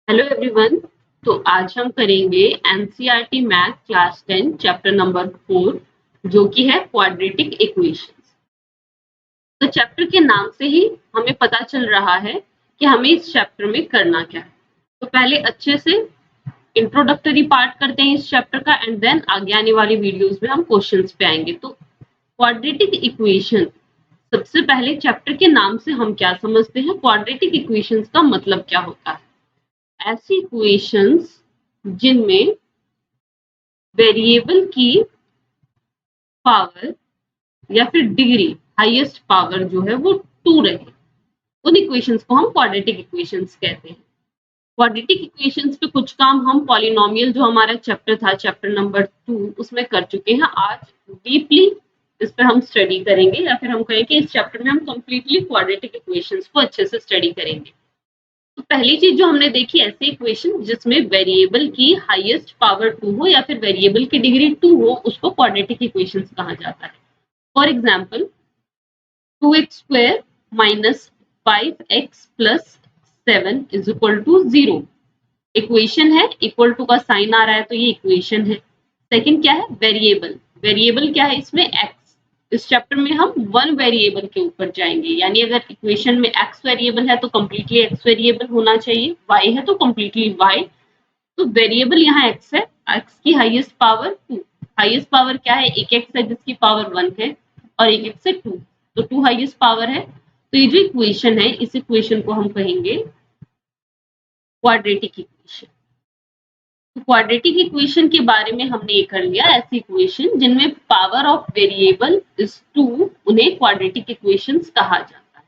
Hello everyone. तो आज हम करेंगे NCERT math class 10 chapter number 4 जो कि है क्वाड्रेटिक इक्वेशंस। तो चैप्टर के नाम से ही हमें पता चल रहा है कि हमें इस चैप्टर में करना क्या है। तो पहले अच्छे से इंट्रोडक्टरी पार्ट करते हैं इस चैप्टर का एंड देन आगे आने वाली वीडियोस में हम क्वेश्चंस पे आएंगे। तो क्वाड्रेटिक इक्वेशन, सबसे पहले चैप्टर के नाम से हम क्या समझते हैं, क्वाड्रेटिक इक्वेशंस का मतलब क्या होता है। ऐसी इक्वेशंस जिनमें वेरिएबल की पावर या फिर डिग्री, हाईएस्ट पावर जो है वो 2 रहे, उन इक्वेशंस को हम क्वाड्रेटिक इक्वेशंस कहते हैं। क्वाड्रेटिक इक्वेशंस पे कुछ काम हम पॉलिनोमियल जो हमारा चैप्टर था, चैप्टर नंबर 2, उसमें कर चुके हैं। आज डीपली इस पर हम स्टडी करेंगे, या फिर हम कहें कि इस चैप्टर में हम कंप्लीटली क्वाड्रेटिक इक्वेशंस को अच्छे से स्टडी करेंगे। तो पहली चीज जो हमने देखी, ऐसे इक्वेशन जिसमें वेरिएबल की हाईएस्ट पावर 2 हो या फिर वेरिएबल की डिग्री 2 हो, उसको क्वाड्रेटिक इक्वेशंस कहा जाता है। For example 2x square minus 5x plus 7 is equal to 0। Equation है, इक्वल टू का साइन आ रहा है तो ये इक्वेशन है। सेकंड क्या है, वेरिएबल। वेरिएबल क्या है इसमें, x। इस चैप्टर में हम वन वेरिएबल के ऊपर जाएंगे, यानी अगर इक्वेशन में x वेरिएबल है तो कंप्लीटली x वेरिएबल होना चाहिए, y है तो कंप्लीटली y। तो वेरिएबल यहाँ x है, x की हाईएस्ट पावर 2। हाईएस्ट पावर क्या है, एक x है जिसकी पावर 1 है और एक x है 2, तो 2 हाईएस्ट पावर है। तो ये जो इक्वेशन है, इस इक्वेशन को हम कहेंगे क्वाड्रेटिक इक्वेशन। तो क्वाड्रेटिक इक्वेशन के बारे में हमने ये कर लिया, ऐसी इक्वेशन जिनमें पावर ऑफ वेरिएबल इज 2, उन्हें क्वाड्रेटिक इक्वेशंस कहा जाता है।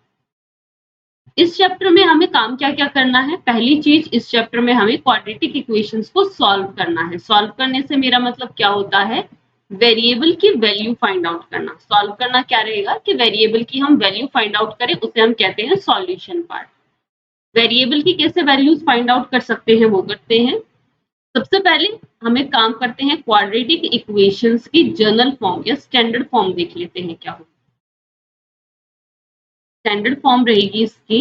इस चैप्टर में हमें काम क्या क्या करना है। पहली चीज, इस चैप्टर में हमें क्वाड्रेटिक इक्वेशंस को सॉल्व करना है। सॉल्व करने से मेरा मतलब क्या होता है, वेरिएबल की वैल्यू फाइंड आउट करना। सॉल्व करना क्या रहेगा कि वेरिएबल की हम वैल्यू फाइंड आउट करें, उसे हम कहते हैं सॉल्यूशन पार्ट। वेरिएबल की कैसे वैल्यूज फाइंड आउट कर सकते हैं वो करते हैं। सबसे पहले हमें काम करते हैं क्वाड्रेटिक इक्वेशंस की जनरल फॉर्म या स्टैंडर्ड फॉर्म देख लेते हैं क्या हो। स्टैंडर्ड फॉर्म रहेगी इसकी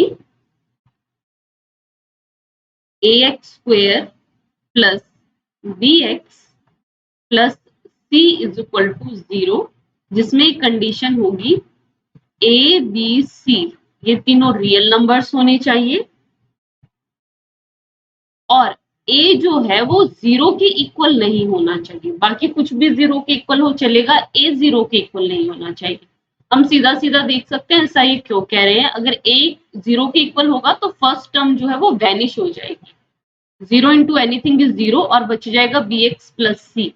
ax square plus bx plus c is equal to 0, जिसमें कंडीशन होगी a b c ये तीनों रियल नंबर्स होने चाहिए और a जो है वो 0 के इक्वल नहीं होना चाहिए। बाकी कुछ भी 0 के इक्वल हो चलेगा, a 0 के इक्वल नहीं होना चाहिए। हम सीधा सीधा देख सकते हैं ऐसा ये क्यों कह रहे हैं। अगर a 0 के इक्वल होगा तो फर्स्ट टर्म जो है वो वैनिश हो जाएगी, 0 इंटू एनीथिंग इज 0 और बच जाएगा bx प्लस सी।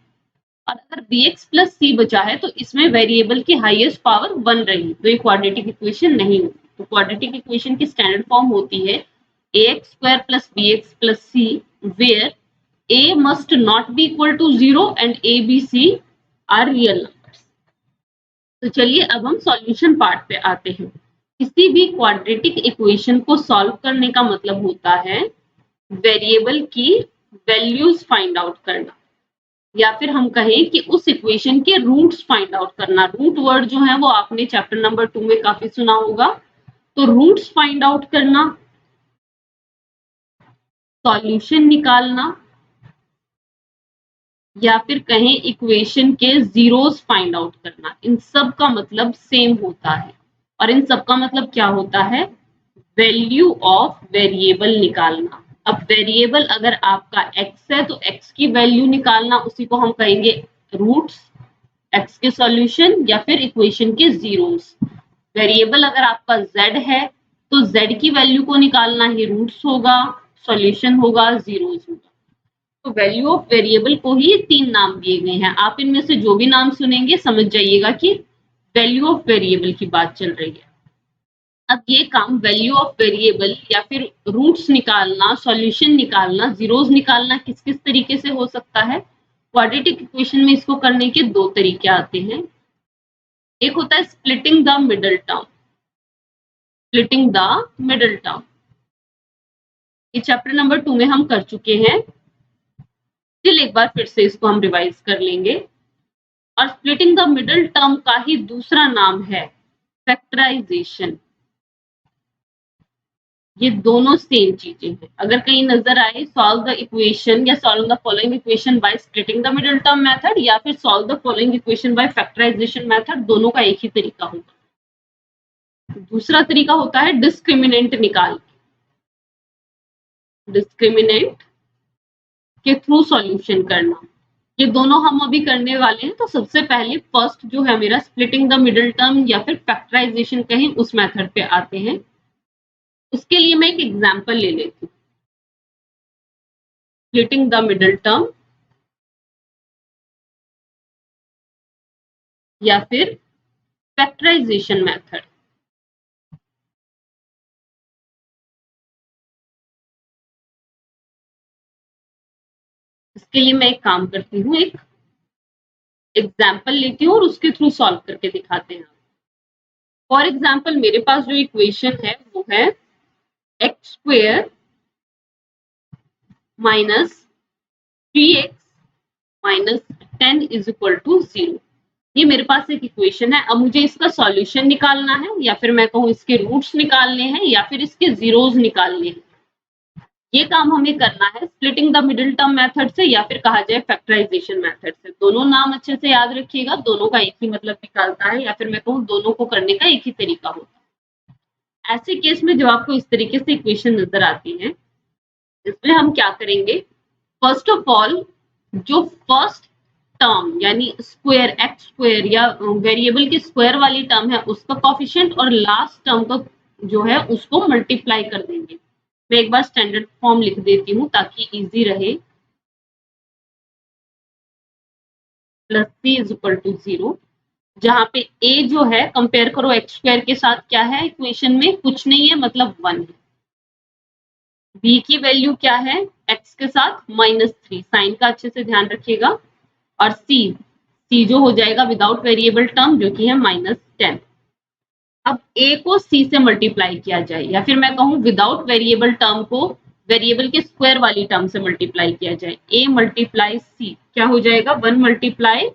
और अगर bx प्लस सी बचा है तो इसमें वेरिएबल की हाईएस्ट पावर 1 रही, तो ये क्वाड्रेटिक इक्वेशन नहीं होती। तो क्वाड्रेटिक इक्वेशन की स्टैंडर्ड फॉर्म होती है ax square plus bx plus C, where a must not be equal to 0 and a b c are real numbers। तो चलिए अब हम सॉल्यूशन पार्ट पे आते हैं। किसी भी क्वाड्रेटिक इक्वेशन को सॉल्व करने का मतलब होता है वेरिएबल की वैल्यूज फाइंड आउट करना, या फिर हम कहें कि उस इक्वेशन के रूट्स फाइंड आउट करना। रूट वर्ड जो है वो आपने चैप्टर नंबर 2 में काफी सुना होगा। तो रूट्स फाइंड आउट करना, सॉल्यूशन निकालना, या फिर कहें इक्वेशन के जीरोस फाइंड आउट करना, इन सब का मतलब सेम होता है। और इन सब का मतलब क्या होता है, वैल्यू ऑफ वेरिएबल निकालना। अब वेरिएबल अगर आपका x है तो x की वैल्यू निकालना, उसी को हम कहेंगे रूट्स, x के सॉल्यूशन या फिर इक्वेशन के जीरोस। वेरिएबल अगर आपका z है तो z की वैल्यू को निकालना ही रूट्स होगा, सॉल्यूशन होगा जीरोस होगा। तो वैल्यू ऑफ वेरिएबल को ही 3 नाम दिए गए हैं। आप इनमें से जो भी नाम सुनेंगे समझ जाइएगा कि वैल्यू ऑफ वेरिएबल की बात चल रही है। अब ये काम वैल्यू ऑफ वेरिएबल या फिर रूट्स निकालना, सॉल्यूशन निकालना, जीरोस निकालना किस किस तरीके से हो सकता है। क्वाड्रेटिक इक्वेशन में इसको करने के 2 तरीके आते हैं। एक होता है splitting the middle term. Splitting the middle term ये चैप्टर नंबर 2 में हम कर चुके हैं, फिर एक बार फिर से इसको हम रिवाइज कर लेंगे। और स्प्लिटिंग द मिडल टर्म का ही दूसरा नाम है फैक्टराइजेशन। ये दोनों सेम चीजें हैं। अगर कहीं नजर आए सॉल्व द इक्वेशन या solve the following equation by splitting the middle term method या फिर solve the following equation by factorisation method, दोनों का एक ही तरीका होगा। दूसरा तरीका होता है डिस्क्रिमिनेंट निकाल, डिस्क्रिमिनेंट के थ्रू सॉल्यूशन करना। ये दोनों हम अभी करने वाले हैं। तो सबसे पहले फर्स्ट जो है मेरा स्प्लिटिंग द मिडिल टर्म या फिर फैक्टराइजेशन कहें उस मेथड पे आते हैं। उसके लिए मैं एक एग्जांपल ले लेती हूँ। स्प्लिटिंग द मिडिल टर्म या फिर फैक्टराइजेशन मेथड। इसके लिए मैं एक काम करती हूँ, एक एग्जाम्पल लेती हूँ और उसके थ्रू सॉल्व करके दिखाते हैं। फॉर एग्जाम्पल मेरे पास जो इक्वेशन है वो है x square minus 3x minus 10 is equal to 0। ये मेरे पास एक इक्वेशन है। अब मुझे इसका सॉल्यूशन निकालना है या फिर मैं कहूँ इसके रूट्स निकालने हैं या फिर इसके जीरोस निकालने हैं। ये काम हमें करना है splitting the middle term method से या फिर कहा जाए फैक्टराइजेशन मेथड से। दोनों नाम अच्छे से याद रखिएगा, दोनों का एक ही मतलब निकालता है या फिर मैं कहूँ दोनों को करने का एक ही तरीका होता है। ऐसे केस में जब आपको इस तरीके से इक्वेशन नजर आती है, इसमें हम क्या करेंगे, फर्स्ट ऑफ ऑल जो फर्स्ट टर्म यानी स्क्वायर एक्स स्क्वायर या वेरिएबल के स्क्वायर वाली टर्म है उसका कोफिशिएंट और लास्ट टर्म का जो है उसको मल्टीप्लाई कर देंगे। मैं एक बार स्टैंडर्ड फॉर्म लिख देती हूँ ताकि इजी रहे। Plus C is equal to 0, जहां पे ए जो है कंपेयर करो एक्स स्क्वायर के साथ, क्या है इक्वेशन में, कुछ नहीं है मतलब 1 है। बी की वैल्यू क्या है एक्स के साथ -3, साइन का अच्छे से ध्यान रखिएगा। और सी जो हो जाएगा विदाउट वेरिएबल टर्म जो कि है -10। अब ए को सी से मल्टीप्लाई किया जाए या फिर मैं कहूँ विदाउट वेरिएबल टर्म को वेरिएबल के स्क्वायर वाली टर्म से मल्टीप्लाई किया जाए। ए मल्टीप्लाई सी क्या हो जाएगा, 1 multiply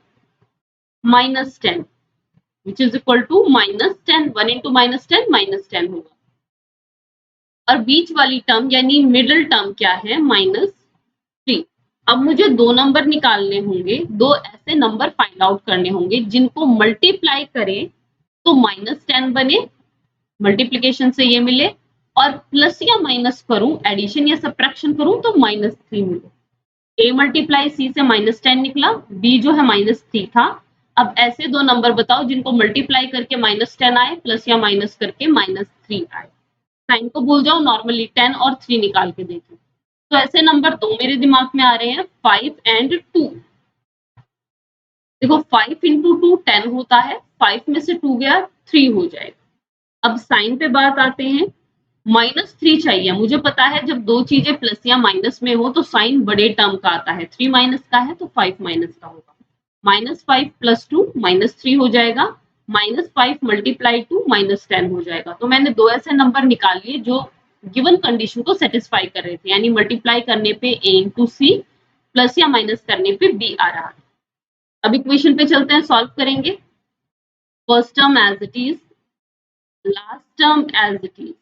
-10 which is equal to -10। 1 into -10 -10 होगा। और बीच वाली टर्म यानी मिडिल टर्म क्या है, -3। अब मुझे दो नंबर निकालने होंगे, दो ऐसे नंबर फाइंड आउट करने होंगे जिनको मल्टीप्लाई करें तो -10 बने, मल्टीप्लीकेशन से ये मिले, और प्लस या माइनस करूं, एडिशन या सब्ट्रैक्शन करूं तो -3 मिले। ए मल्टीप्लाई सी से -10 निकला, बी जो है -3 था। अब ऐसे दो नंबर बताओ जिनको मल्टीप्लाई करके -10 आए, प्लस या माइनस करके -3 आए। साइन को भूल जाओ, नॉर्मली 10 और 3 निकाल के देखो। तो ऐसे नंबर दो मेरे दिमाग में आ रहे हैं, 5 एंड 2। देखो 5 इंटू 2 10 होता है, 5 में से 2 गया 3 हो जाएगा। अब साइन पे बात आते हैं, -3 चाहिए। मुझे पता है जब दो चीजें प्लस या माइनस में हो तो साइन बड़े टर्म का आता है, 3 माइनस का है तो 5 माइनस का होगा। -5 प्लस 2 -3 हो जाएगा, -5 मल्टीप्लाई 2 -10 हो जाएगा। तो मैंने दो ऐसे नंबर निकाल लिए जो गिवन कंडीशन को सेटिस्फाई कर रहे थे, यानी मल्टीप्लाई करने पे a इंटू सी, प्लस या माइनस करने पे b आ रहा है। अब इक्वेशन पे चलते हैं, सॉल्व करेंगे। First term as it is, last term as it is,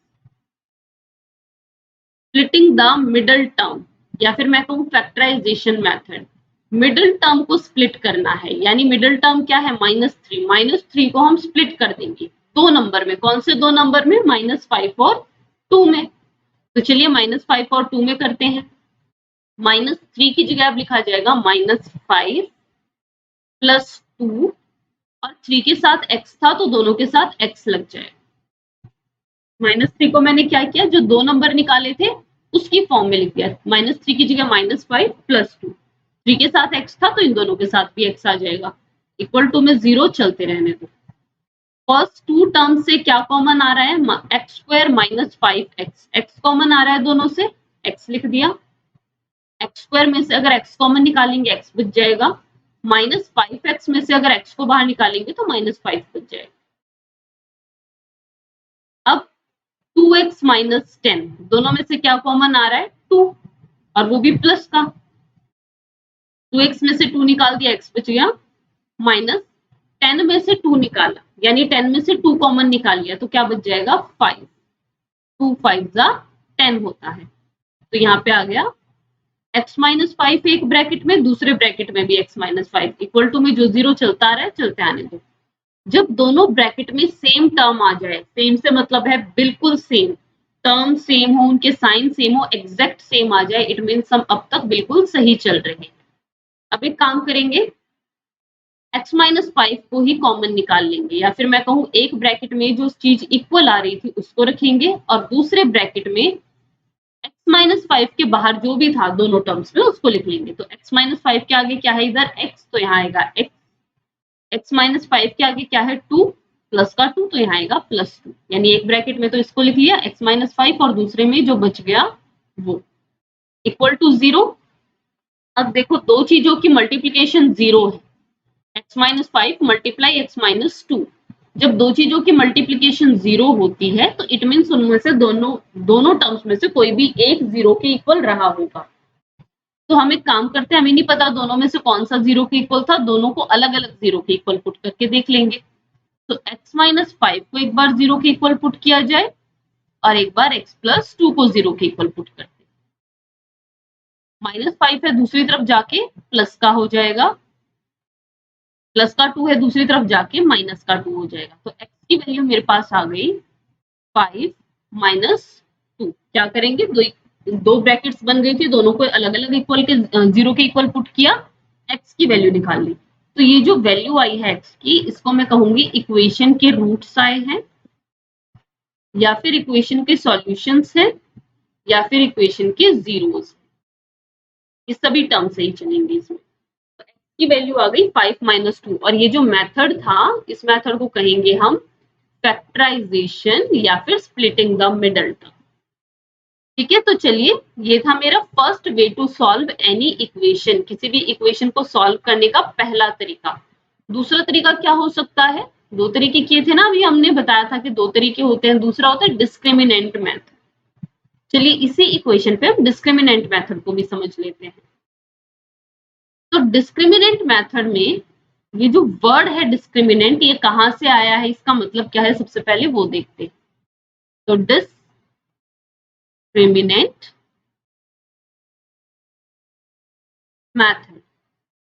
splitting the middle term या फिर मैं कहूँ फैक्टराइजेशन मेथड। मिडिल टर्म को स्प्लिट करना है, यानी मिडिल टर्म क्या है, -3। -3 को हम स्प्लिट कर देंगे दो नंबर में। कौन से दो नंबर में, -5 और 2 में। तो चलिए -5 और 2 में करते हैं। -3 की जगह अब लिखा जाएगा -5 प्लस 2, और 3 के साथ x था तो दोनों के साथ x लग जाए। -3 को मैंने क्या किया, जो दो नंबर निकाले थे उसकी फॉर्म में लिख दिया। -3 की जगह -5 प्लस 2, 3 के साथ x था तो इन दोनों के साथ भी x आ जाएगा। इक्वल टू में 0 चलते रहने दो। फर्स्ट टू टर्म से क्या कॉमन आ रहा है, x square -5x, x common आ रहा है दोनों से, x लिख दिया। एक्स स्क्वायर में से अगर x कॉमन निकालेंगे x बच जाएगा, -5x में से अगर x को बाहर निकालेंगे तो -5 बच जाएगा। अब 2x - 10 दोनों में से क्या कॉमन आ रहा है, 2, और वो भी प्लस का। 2x में से 2 निकाल दिया, x बच गया। -10 में से 2 निकाला, यानी 10 में से 2 कॉमन निकाल लिया तो क्या बच जाएगा, 5। 2 5 जा 10 होता है। तो यहाँ पे आ गया x माइनस 5 एक ब्रैकेट में, दूसरे ब्रैकेट में भी x माइनस 5 इक्वल टू में जो 0 चलता आ रहा है चलते आने दो। जब दोनों ब्रैकेट में सेम टर्म आ जाए, सेम से मतलब है बिल्कुल सेम, टर्म सेम हो, उनके साइन सेम हो, एग्जैक्ट सेम आ जाए, इट मीन्स हम अब तक बिल्कुल सही चल रहे हैं। अब एक काम करेंगे, x माइनस 5 को ही कॉमन निकाल लेंगे, या फिर मैं कहूँ एक ब्रैकेट में जो चीज इक्वल आ रही थी उसको रखेंगे और दूसरे ब्रैकेट में x माइनस 5 के बाहर जो भी था दोनों टर्म्स में उसको लिख लेंगे। तो x माइनस 5 के आगे क्या है इधर x, तो यहाँ आएगा x, x माइनस 5 के आगे क्या है 2, प्लस का 2, तो यहाँ आएगा प्लस 2, यानी एक ब्रैकेट में तो इसको लिख लिया x माइनस 5 और दूसरे में जो बच गया वो इक्वल टू 0। अब देखो दो चीजों की मल्टीप्लीकेशन 0 है, x minus 5 multiply x minus 2। जब दो चीजों की मल्टीप्लीकेशन 0 होती है तो इट मीन्स उनमें से दोनों टर्म्स में से कोई भी एक 0 के इक्वल रहा होगा। तो हम एक काम करते हैं, हमें नहीं पता दोनों में से कौन सा 0 के इक्वल था, दोनों को अलग अलग 0 के इक्वल पुट करके देख लेंगे। तो x माइनस 5 को एक बार 0 के इक्वल पुट किया जाए और एक बार x प्लस 2 को 0 के इक्वल पुट करते हैं। माइनस 5 है दूसरी तरफ जाके प्लस का हो जाएगा, प्लस का 2 है दूसरी तरफ जाके माइनस का 2 हो जाएगा। तो x की वैल्यू मेरे पास आ गई 5 माइनस 2। क्या करेंगे, दो ब्रैकेट्स बन गई थी, दोनों को अलग अलग इक्वल के 0 के इक्वल पुट किया, x की वैल्यू निकाल ली। तो ये जो वैल्यू आई है x की, इसको मैं कहूंगी इक्वेशन के रूट्स आए हैं, या फिर इक्वेशन के सॉल्यूशंस हैं, या फिर इक्वेशन के जीरोस। ये सभी टर्म से ही चलेंगे इसमें। तो x की वैल्यू आ गई 5 माइनस 2, और ये जो मेथड था इस मेथड को कहेंगे हम फैक्टराइजेशन या फिर स्प्लिटिंग द मिडल टर्म। ठीक है, तो चलिए ये था मेरा first way to solve any equation, किसी भी इक्वेशन को सॉल्व करने का पहला तरीका। दूसरा तरीका क्या हो सकता है, दो तरीके किए थे ना अभी हमने बताया था कि दो तरीके होते हैं, दूसरा होता है डिस्क्रिमिनेंट मेथड। चलिए इसी इक्वेशन पे हम डिस्क्रिमिनेंट मेथड को भी समझ लेते हैं। तो डिस्क्रिमिनेंट मेथड में ये जो वर्ड है डिस्क्रिमिनेंट, ये कहां से आया है, इसका मतलब क्या है, सबसे पहले वो देखते हैं। तो डिस्क्रिमिनेंट मेथड,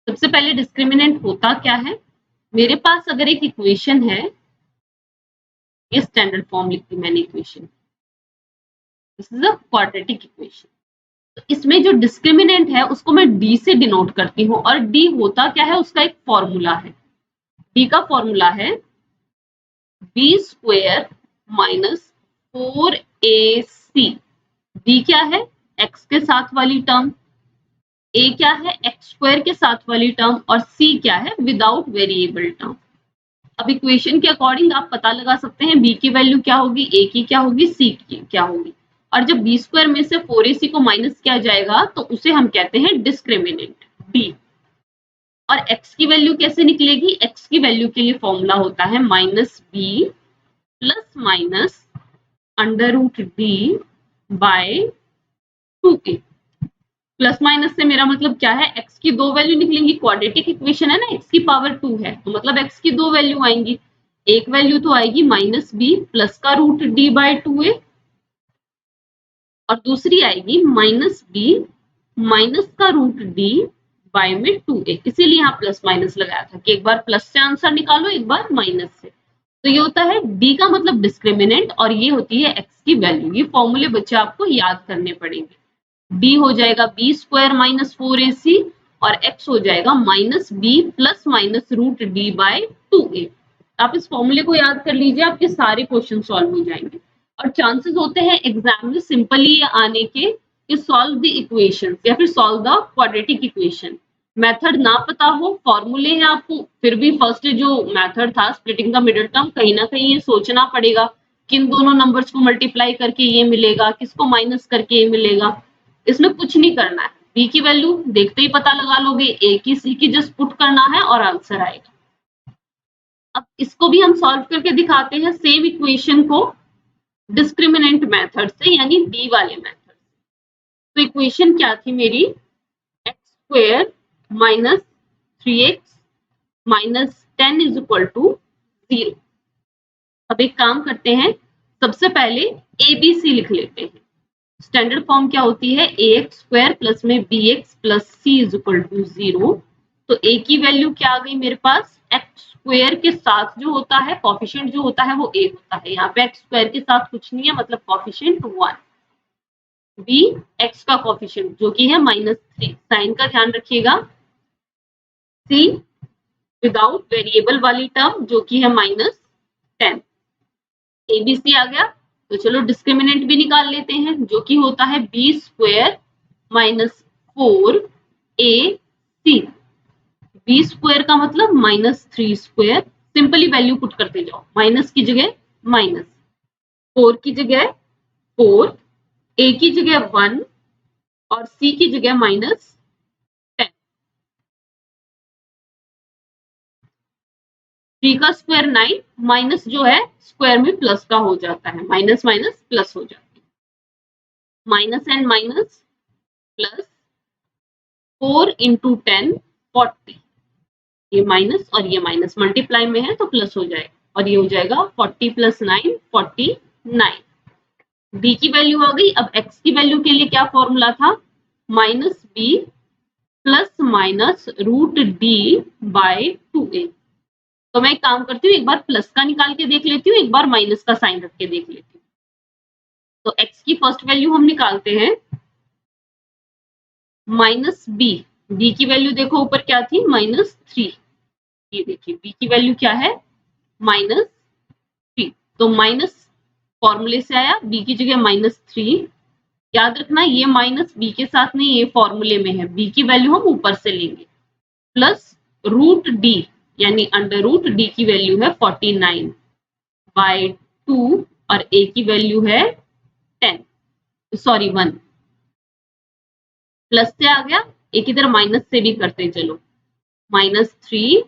सबसे पहले डिस्क्रिमिनेंट होता क्या है, मेरे पास अगर एक इक्वेशन है, ये स्टैंडर्ड फॉर्म लिखती मैंने equation, this is a quadratic equation. तो इसमें जो डिस्क्रिमिनेंट है उसको मैं डी से डिनोट करती हूँ, और डी होता क्या है, उसका एक फॉर्मूला है। डी का फॉर्मूला है B square minus 4ac। D क्या है, एक्स के साथ वाली टर्म, ए क्या है, एक्स स्क्वायर के साथ वाली टर्म, और सी क्या है, विदाउट वेरिएबल टर्म। अब इक्वेशन के अकॉर्डिंग आप पता लगा सकते हैं बी की वैल्यू क्या होगी, ए की क्या होगी, सी की क्या होगी। और जब बी स्क्वायर में से 4ac को माइनस किया जाएगा तो उसे हम कहते हैं डिस्क्रिमिनेंट डी। और x की वैल्यू कैसे निकलेगी, x की वैल्यू के लिए फॉर्मूला होता है minus B plus minus under root D by 2a। Plus minus से मेरा मतलब क्या है, x की दो वैल्यू निकलेंगी, क्वाड्रेटिक इक्वेशन है ना, x की पावर 2 है तो मतलब x की दो वैल्यू आएंगी। एक वैल्यू तो आएगी माइनस बी प्लस का रूट डी बाय 2a, और दूसरी आएगी माइनस बी माइनस का रूट डी बाय में 2a। इसीलिए यहाँ प्लस माइनस लगाया था कि एक बार प्लस से आंसर निकालो, एक बार माइनस से। तो ये होता है d का मतलब डिस्क्रिमिनेंट, और ये होती है x की वैल्यू। ये फॉर्मूले बच्चे आपको याद करने पड़ेंगे। d हो जाएगा बी स्क्वायर माइनस 4ac, और x हो जाएगा minus B plus minus root D by 2a। आप इस फॉर्मूले को याद कर लीजिए, आपके सारे क्वेश्चन सॉल्व हो जाएंगे। और चांसेस होते हैं एग्जाम में सिंपली आने के कि सॉल्व द इक्वेशन या फिर solve the quadratic equation. Method ना पता हो, फॉर्मूले हैं आपको, फिर भी फर्स्ट जो मेथड था स्प्लिटिंग द मिडिल टर्म, कहीं ना कहीं ये सोचना पड़ेगा किन दोनों नंबर्स को मल्टीप्लाई करके ये मिलेगा, किसको माइनस करके ये मिलेगा। इसमें कुछ नहीं करना है, बी की वैल्यू देखते ही पता लगा लोगे, ए की सी की जस्ट पुट करना है और आंसर आएगा। अब इसको भी हम सॉल्व करके दिखाते हैं, सेम इक्वेशन को डिस्क्रिमिनेंट मेथड से, यानी डी वाले मेथड से। तो इक्वेशन क्या थी मेरी, x square minus 3x minus 10 is equal to 0। अब एक काम करते हैं, सबसे पहले ABC लिख लेते हैं। स्टैंडर्ड फॉर्म क्या होती है, ax स्क्वायर प्लस में bx plus c is equal to 0। तो a की वैल्यू क्या आ गई मेरे पास, एक्स स्क्वायर के साथ जो होता है कॉफिशिएंट जो होता है वो a होता है। यहाँ पे एक्स स्क्वायर के साथ कुछ नहीं है, मतलब कॉफिशिएंट 1। b x का कॉफिशिएंट जो कि है -3, साइन का ध्यान रखिएगा। c विदाउट वेरिएबल वाली टर्म जो कि है -10। एबीसी आ गया, तो चलो डिस्क्रिमिनेंट भी निकाल लेते हैं जो कि होता है बी स्क्वायर -4 ए सी। बी स्क्वायर का मतलब -3 स्क्वायर, सिंपली वैल्यू पुट करते जाओ, माइनस की जगह माइनस, 4 की जगह 4, ए की जगह 1 और सी की जगह -10। 3 का स्क्वायर 9, माइनस जो है स्क्वायर में प्लस का हो जाता है, माइनस माइनस प्लस हो जाता है, minus and minus plus 4 into 10 40, ये माइनस और ये माइनस मल्टीप्लाई में है तो प्लस हो जाएगा, और ये हो जाएगा 40 प्लस 9 49। बी की वैल्यू आ गई। अब एक्स की वैल्यू के लिए क्या फॉर्मूला था, -b plus minus root D by 2a। तो मैं एक काम करती हूँ, एक बार प्लस का निकाल के देख लेती हूँ, एक बार माइनस का साइन रख के देख लेती हूँ। तो एक्स की फर्स्ट वैल्यू हम निकालते हैं, -b, b की वैल्यू देखो ऊपर क्या थी, -3। ये देखिए b की वैल्यू क्या है, -3। तो माइनस फॉर्मूले से आया, b की जगह -3। याद रखना ये माइनस b के साथ नहीं, ये फॉर्मूले में है, b की वैल्यू हम ऊपर से लेंगे, प्लस रूट डी यानी अंडर रूट डी की वैल्यू है 49 बाय 2 और a की वैल्यू है 10, सॉरी 1। प्लस से आ गया, एक इधर माइनस से भी करते चलो, -3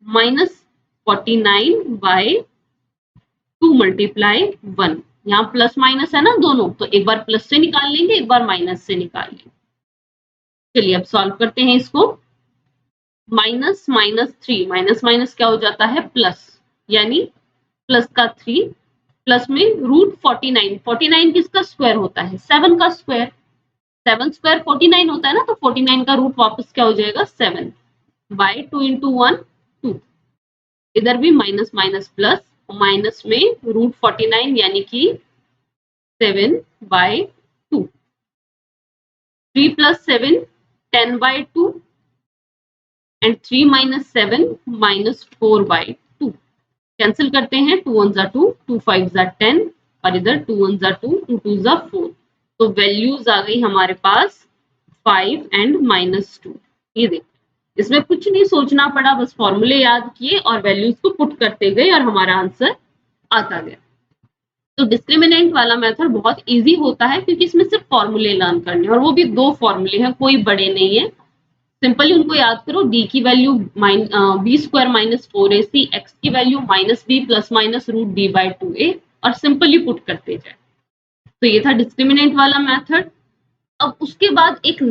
माइनस 49 बाय 2 मल्टीप्लाई 1। यहाँ प्लस माइनस है ना दोनों, तो एक बार प्लस से निकाल लेंगे, एक बार माइनस से निकाल लेंगे। चलिए अब सॉल्व करते हैं इसको। माइनस माइनस 3, माइनस माइनस क्या हो जाता है प्लस, यानी प्लस का 3 प्लस में रूट 49, 49 किसका स्क्वायर होता है, 7 का स्क्वायर, 7 स्क्वायर 49 होता है ना, तो 49 का रूट वापस क्या हो जाएगा 7 बाय 2 इंटू 1 2। इधर भी माइनस माइनस प्लस, माइनस में रूट 49 यानी कि 7 by 2, 3 plus 7 10 by 2 and 3 minus 7 -4 by 2। Cancel करते हैं, 2 1 2, 2 5 10 और इधर 2 1 2, 2 2 4। तो वैल्यूज आ गई हमारे पास 5 एंड -2। ये देखिए इसमें कुछ नहीं सोचना पड़ा, बस फॉर्मूले याद किए और वैल्यूज को पुट करते गए और हमारा आंसर आता गया। तो डिस्क्रिमिनेंट वाला मेथड बहुत इजी होता है क्योंकि इसमें सिर्फ फॉर्मूले लर्न करने, और वो भी 2 फॉर्मूले हैं, कोई बड़े नहीं है। सिंपली उनको याद करो, डी की value B square -4ac, x की value -b plus minus root D by 2a, और सिंपली पुट करते जाए। तो ये था डिस्क्रिमिनेंट वाला मेथड। अब उसके बाद एक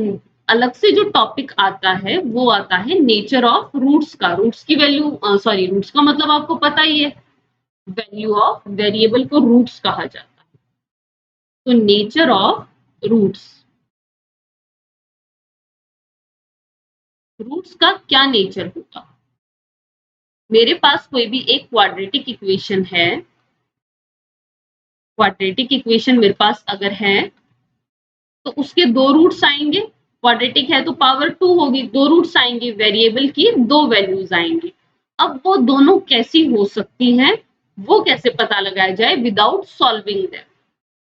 अलग से जो टॉपिक आता है वो आता है नेचर ऑफ रूट्स का। रूट्स की वैल्यू सॉरी रूट्स का मतलब आपको पता ही है, वैल्यू ऑफ वेरिएबल को रूट्स कहा जाता है। तो नेचर ऑफ रूट्स, रूट्स का क्या नेचर होता, मेरे पास कोई भी एक क्वाड्रेटिक इक्वेशन है, क्वाड्रेटिक इक्वेशन मेरे पास अगर है तो उसके 2 रूट्स आएंगे, क्वाड्रेटिक है तो पावर 2 होगी, 2 रूट्स आएंगे, वेरिएबल की 2 वैल्यूज आएंगी। अब वो दोनों कैसी हो सकती हैं, वो कैसे पता लगाया जाए विदाउट सॉल्विंग देम,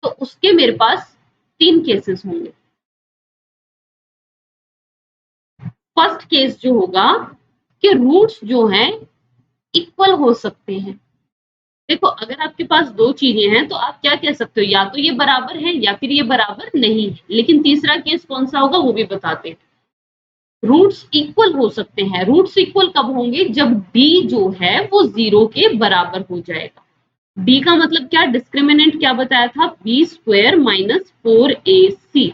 तो उसके मेरे पास 3 केसेस होंगे। फर्स्ट केस जो होगा कि रूट्स जो हैं इक्वल हो सकते हैं। देखो अगर आपके पास 2 चीजें हैं तो आप क्या कह सकते हो, या तो ये बराबर है या फिर ये बराबर नहीं है, लेकिन तीसरा केस कौन सा होगा वो भी बताते हैं। रूट्स इक्वल हो सकते हैं, रूट्स इक्वल कब होंगे, जब d जो है वो 0 के बराबर हो जाएगा। d का मतलब क्या, डिस्क्रिमिनेंट क्या बताया था, b स्क्वायर -4ac,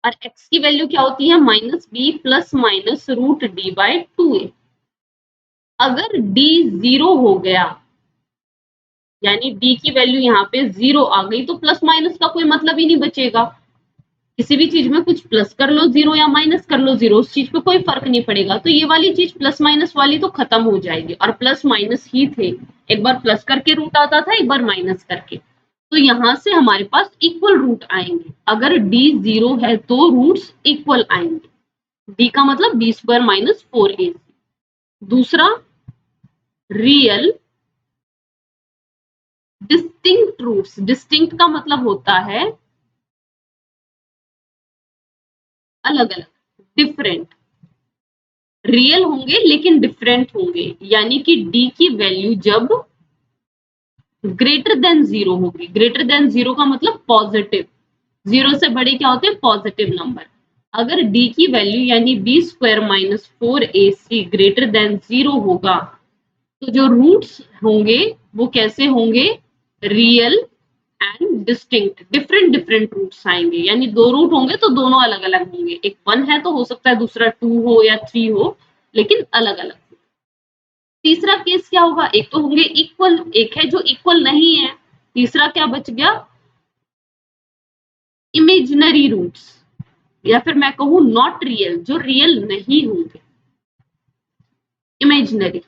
और x की वैल्यू क्या होती है, -b plus minus root D by 2a। अगर d 0 हो गया यानी डी की वैल्यू यहाँ पे 0 आ गई तो प्लस माइनस का कोई मतलब ही नहीं बचेगा। किसी भी चीज में कुछ प्लस कर लो 0 या माइनस कर लो 0, उस चीज पे कोई फर्क नहीं पड़ेगा। तो ये वाली चीज प्लस माइनस वाली तो खत्म हो जाएगी, और प्लस माइनस ही थे, एक बार प्लस करके रूट आता था, एक बार माइनस करके। तो यहां से हमारे पास इक्वल रूट आएंगे। अगर डी 0 है तो रूट्स इक्वल आएंगे। डी का मतलब बी स्क्वायर माइनस 4ac। दूसरा, रियल डिस्टिंक्ट रूट्स। डिस्टिंक्ट का मतलब होता है अलग अलग, डिफरेंट। रियल होंगे लेकिन डिफरेंट होंगे, यानी कि डी की वैल्यू जब ग्रेटर देन 0 होगी। ग्रेटर देन 0 का मतलब पॉजिटिव, 0 से बड़े क्या होते हैं, पॉजिटिव नंबर। अगर डी की वैल्यू यानी B square minus 4ac greater than 0 होगा तो जो रूट्स होंगे वो कैसे होंगे, real and distinct. Different different roots आएंगे, यानी दो रूट होंगे तो दोनों अलग अलग होंगे। एक 1 है तो हो सकता है दूसरा 2 हो या 3 हो, लेकिन अलग अलग। तीसरा केस क्या होगा, एक तो होंगे इक्वल, एक है जो इक्वल नहीं है। तीसरा क्या बच गया, इमेजिनरी रूट्स, या फिर मैं कहूं नॉट रियल, जो रियल नहीं होंगे, इमेजिनरी।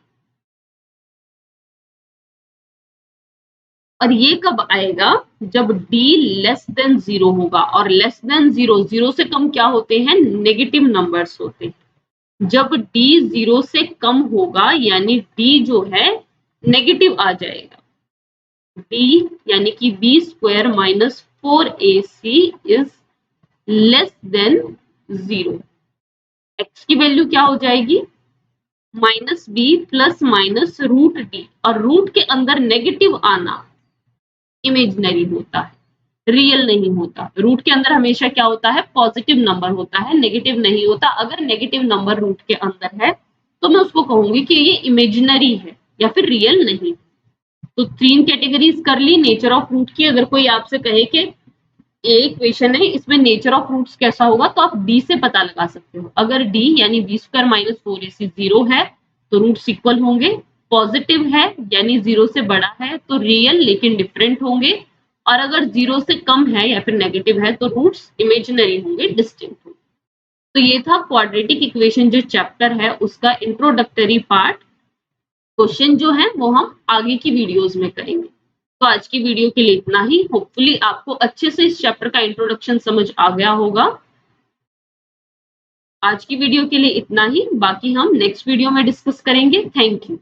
और ये कब आएगा, जब d लेस देन 0 होगा। और लेस देन 0, 0 से कम क्या होते हैं, नेगेटिव नंबर्स होते हैं। जब d 0 से कम होगा यानी d जो है नेगेटिव आ जाएगा। d यानी कि B square minus 4ac is less than 0। x की वैल्यू क्या हो जाएगी, minus B plus minus root D. और रूट के अंदर नेगेटिव आना इमेजिनरी होता है, रियल नहीं होता। रूट के अंदर हमेशा क्या होता है, पॉजिटिव नंबर होता है, नेगेटिव नहीं होता। अगर नेगेटिव नंबर रूट के अंदर है तो मैं उसको कहूंगी कि ये इमेजिनरी है या फिर रियल नहीं। तो 3 कैटेगरीज कर ली नेचर ऑफ रूट की। अगर कोई आपसे कहे कि एक इक्वेशन है इसमें नेचर ऑफ रूट्स कैसा होगा, तो आप डी से पता लगा सकते हो। अगर डी यानी बी स्क्वायर माइनस 4ac 0 है तो रूट्स इक्वल होंगे। पॉजिटिव है यानी 0 से बड़ा है तो रियल लेकिन डिफरेंट होंगे। और अगर 0 से कम है या फिर नेगेटिव है तो रूट्स इमेजिनरी होंगे, डिस्टिंक्ट होंगे। तो ये था क्वाड्रेटिक इक्वेशन जो चैप्टर है उसका इंट्रोडक्टरी पार्ट। क्वेश्चन जो है वो हम आगे की वीडियोस में करेंगे। तो आज की वीडियो के लिए इतना ही। होपफुली आपको अच्छे से इस चैप्टर का इंट्रोडक्शन समझ आ गया होगा। आज की वीडियो के लिए इतना ही, बाकी हम नेक्स्ट वीडियो में डिस्कस करेंगे। Thank you.